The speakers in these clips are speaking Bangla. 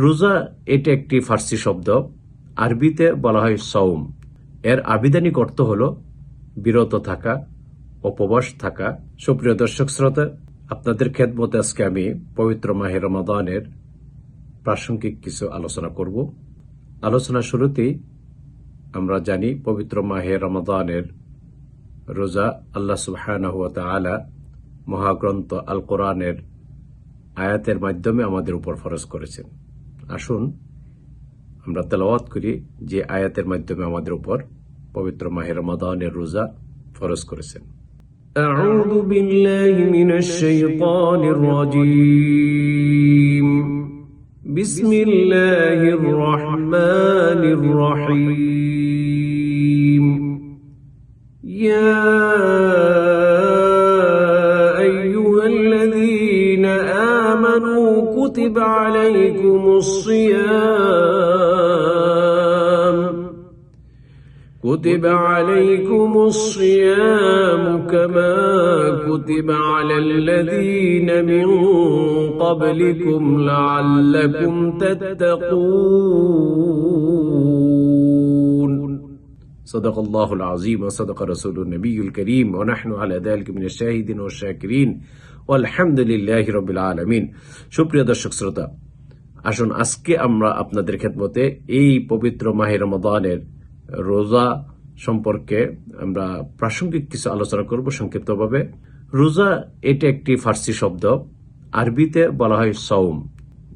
রোজা এটা একটি ফার্সি শব্দ, আরবিতে বলা হয় সওম। এর আবিধানিক অর্থ হল বিরত থাকা, উপবাস থাকা। সুপ্রিয় দর্শক শ্রোতা, আপনাদের খেদমতে আজকে আমি পবিত্র মাহে রমাদানের প্রাসঙ্গিক কিছু আলোচনা করব। আলোচনা শুরুতেই আমরা জানি পবিত্র মাহে রমাদানের রোজা আল্লাহ সুবহানাহু ওয়া তাআলা মহাগ্রন্থ আল কোরআনের আয়াতের মাধ্যমে আমাদের উপর ফরজ করেছেন। আসুন আমরা তেলাওয়াত করি যে আয়াতের মাধ্যমে আমাদের উপর পবিত্র মাহে রমাদানের রোজা ফরজ করেছেন। আউযু বিল্লাহি মিনাশ শাইতানির রাজীম। বিসমিল্লাহির রহমানির রহিম। ইয়া আইয়ুহাল্লাযীনা আমানু কুতিবা আলাইকুমুস সিয়াম كتب عليكم الصيام كما كتب على الذين من قبلكم لعلكم تتقون صدق الله العظيم وصدق رسول النبي الكريم ونحن على ذلك من الشاهدين والشاكرين والحمد لله رب العالمين। সুপ্রিয় দর্শক শ্রোতা, আসুন আজকে আমরা আপনাদের খেদমতে এই পবিত্র মাহে রমাদানের রোজা সম্পর্কে আমরা প্রাসঙ্গিক কিছু আলোচনা করব সংক্ষিপ্তভাবে। রোজা এটা একটি ফার্সি শব্দ, আরবিতে বলা হয় সওম।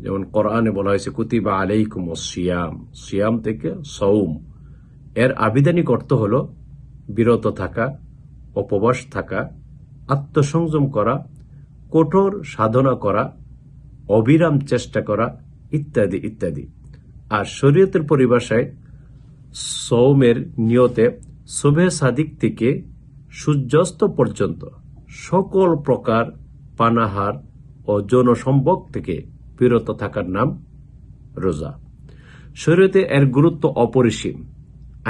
যেমন কোরআনে বলা হয়েছে কুতিবা আলাইকুমুস সিয়াম, সিয়াম থেকে সওম। এর আবিধানিক অর্থ হল বিরত থাকা, উপবাস থাকা, আত্মসংযম করা, কঠোর সাধনা করা, অবিরাম চেষ্টা করা ইত্যাদি ইত্যাদি। আর শরীয়তের পরিভাষায় সওমের নিয়তে সুবহে সাদিক থেকে সূর্যাস্ত পর্যন্ত সকল প্রকার পানাহার ও যৌন সম্ভোগ থেকে বিরত থাকার নাম রোজা। শরীয়তে এর গুরুত্ব অপরিসীম।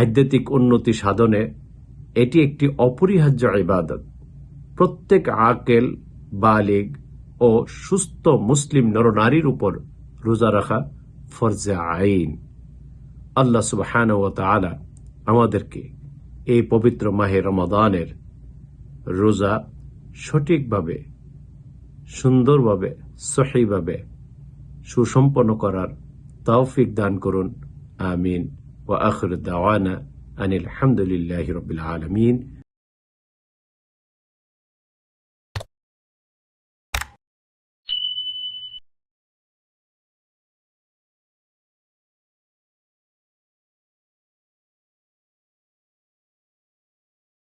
আধ্যাত্মিক উন্নতি সাধনে এটি একটি অপরিহার্য ইবাদত। প্রত্যেক আকেল, বালিগ ও সুস্থ মুসলিম নরনারীর উপর রোজা রাখা ফরজে আইন। আল্লাহ সুবহানাহু ওয়া তাআলা আমাদেরকে এই পবিত্র মাহে রমাদানের রোজা সঠিকভাবে, সুন্দরভাবে, সহিভাবে সুসম্পন্ন করার তৌফিক দান করুন। আমিন। ওয়া আখিরু দাওয়ানা আনিল হামদুলিল্লাহি রাব্বিল আলামিন।